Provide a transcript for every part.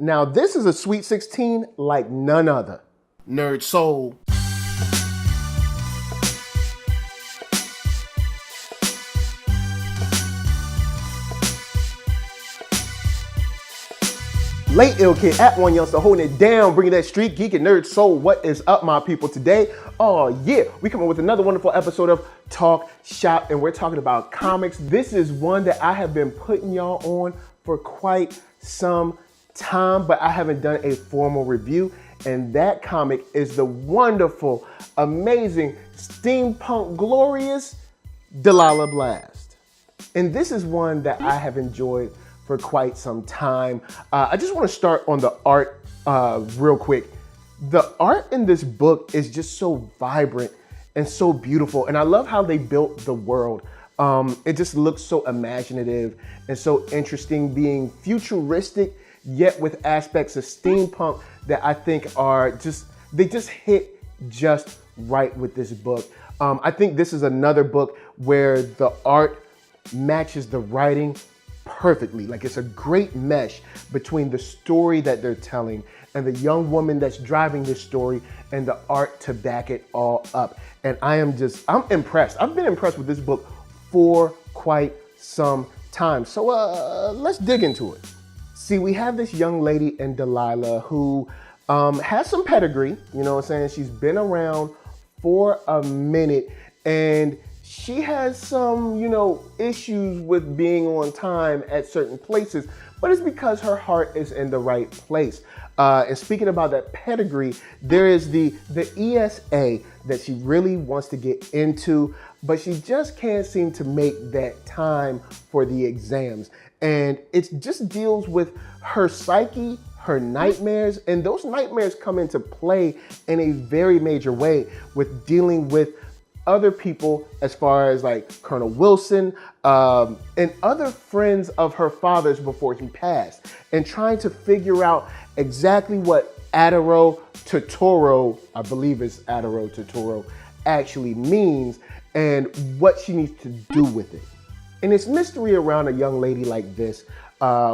Now this is a Sweet 16 like none other. NERDSoul. Late Ill Kid at OneYoungsta holding it down, bringing that street geek and nerd soul. What is up, my people? Today, oh yeah, we come up with another wonderful episode of Talk Shop, and we're talking about comics. This is one that I have been putting y'all on for quite some time, but I haven't done a formal review, and that comic is the wonderful, amazing, steampunk, glorious Delilah Blast. And this is one that I have enjoyed for quite some time. I just want to start on the art real quick. The art in this book is just so vibrant and so beautiful, and I love how they built the world. It just looks so imaginative and so interesting, being futuristic, yet with aspects of steampunk that I think are they just hit just right with this book. I think this is another book where the art matches the writing perfectly. Like, it's a great mesh between the story that they're telling and the young woman that's driving this story and the art to back it all up. And I'm impressed. I've been impressed with this book for quite some time. So let's dig into it. See, we have this young lady in Delilah who has some pedigree, you know what I'm saying? She's been around for a minute, and she has some, issues with being on time at certain places, but it's because her heart is in the right place. And speaking about that pedigree, there is the ESA that she really wants to get into, but she just can't seem to make that time for the exams. And it just deals with her psyche, her nightmares, and those nightmares come into play in a very major way with dealing with other people, as far as like Colonel Wilson and other friends of her father's before he passed, and trying to figure out exactly what Adoro Totoro, I believe it's Adoro Totoro, actually means and what she needs to do with it. And it's mystery around a young lady like this,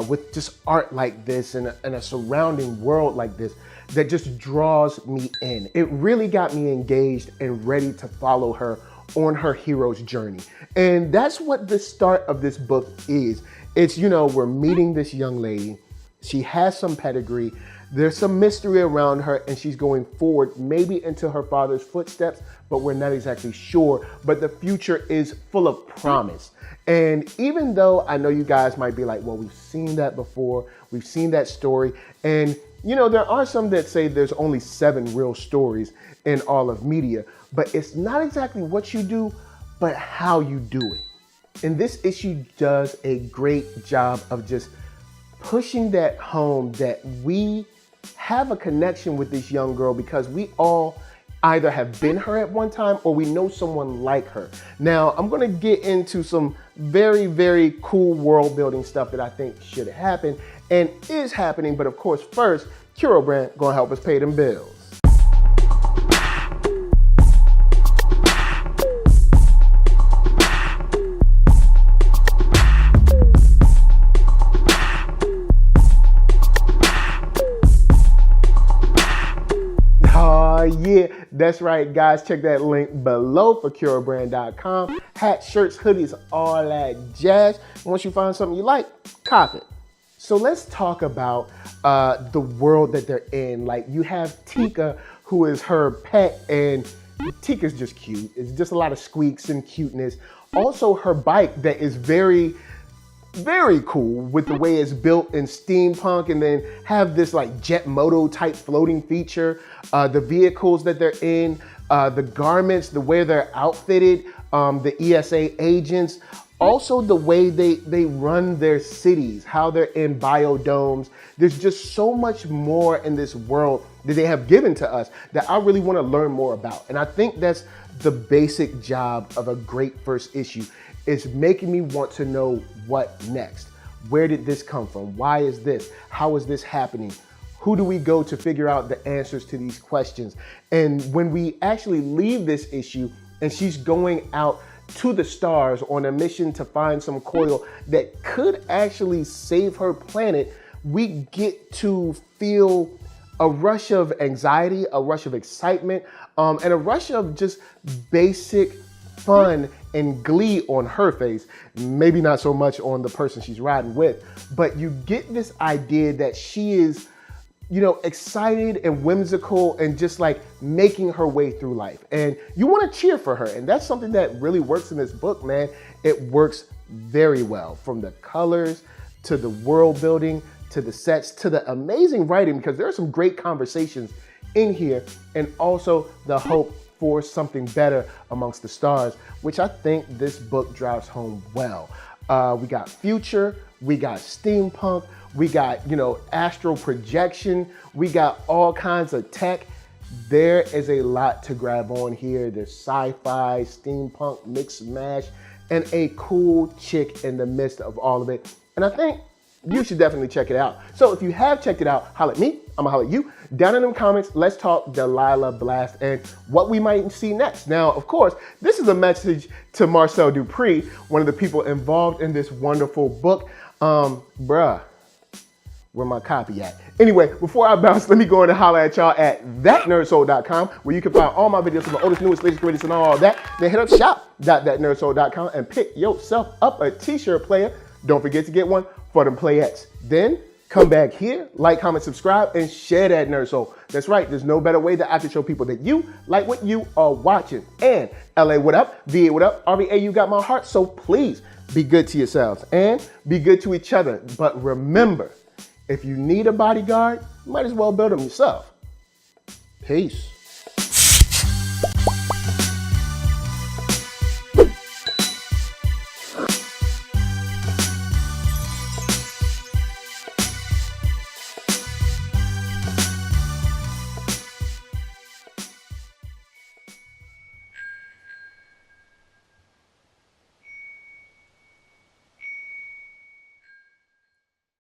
with just art like this and a surrounding world like this, that just draws me in. It really got me engaged and ready to follow her on her hero's journey. And that's what the start of this book is. It's, we're meeting this young lady. She has some pedigree. There's some mystery around her, and she's going forward, maybe into her father's footsteps, but we're not exactly sure. But the future is full of promise. And even though I know you guys might be like, well, we've seen that before, we've seen that story, and there are some that say there's only 7 real stories in all of media, but it's not exactly what you do, but how you do it. And this issue does a great job of just pushing that home, that we have a connection with this young girl because we all either have been her at one time or we know someone like her. Now, I'm gonna get into some very, very cool world building stuff that I think should happen and is happening, but of course, first, Curo Brand gonna help us pay them bills. Yeah, that's right, guys. Check that link below for CuroBrand.com. Hats, shirts, hoodies, all that jazz. Once you find something you like, cop it. So let's talk about the world that they're in. Like, you have Tika, who is her pet, and Tika's just cute. It's just a lot of squeaks and cuteness. Also, her bike that is very, very cool with the way it's built in steampunk, and then have this like jet moto type floating feature. The vehicles that they're in, the garments, the way they're outfitted, the ESA agents, also the way they run their cities, how they're in biodomes. There's just so much more in this world that they have given to us that I really want to learn more about. And I think that's the basic job of a great first issue. It's making me want to know what next. Where did this come from? Why is this? How is this happening? Who do we go to figure out the answers to these questions? And when we actually leave this issue and she's going out to the stars on a mission to find some coil that could actually save her planet, we get to feel a rush of anxiety, a rush of excitement, and a rush of just basic fun and glee on her face. Maybe not so much on the person she's riding with, but you get this idea that she is, you know, excited and whimsical and just like making her way through life. And you want to cheer for her. And that's something that really works in this book, man. It works very well, from the colors to the world building, to the sets, to the amazing writing, because there are some great conversations in here, and also the hope for something better amongst the stars, which I think this book drives home well. We got future, we got steampunk, we got, you know, astral projection, we got all kinds of tech. There is a lot to grab on here. There's sci-fi, steampunk, mix mash, and a cool chick in the midst of all of it. And I think you should definitely check it out. So if you have checked it out, holla at me, I'ma holla at you. Down in the comments, let's talk Delilah Blast and what we might see next. Now, of course, this is a message to Marcel Dupree, one of the people involved in this wonderful book. Bruh, where my copy at? Anyway, before I bounce, let me go in and holla at y'all at ThatNERDSoul.com, where you can find all my videos from the oldest, newest, latest, greatest, and all that. Then hit up shop.thatnerdsoul.com and pick yourself up a t-shirt, player. Don't forget to get one for them playettes. Then come back here, like, comment, subscribe, and share that Nerd Soul. That's right, there's no better way that I can show people that you like what you are watching. And LA, what up? VA, what up? RVA, you got my heart, so please be good to yourselves and be good to each other. But remember, if you need a bodyguard, you might as well build them yourself. Peace.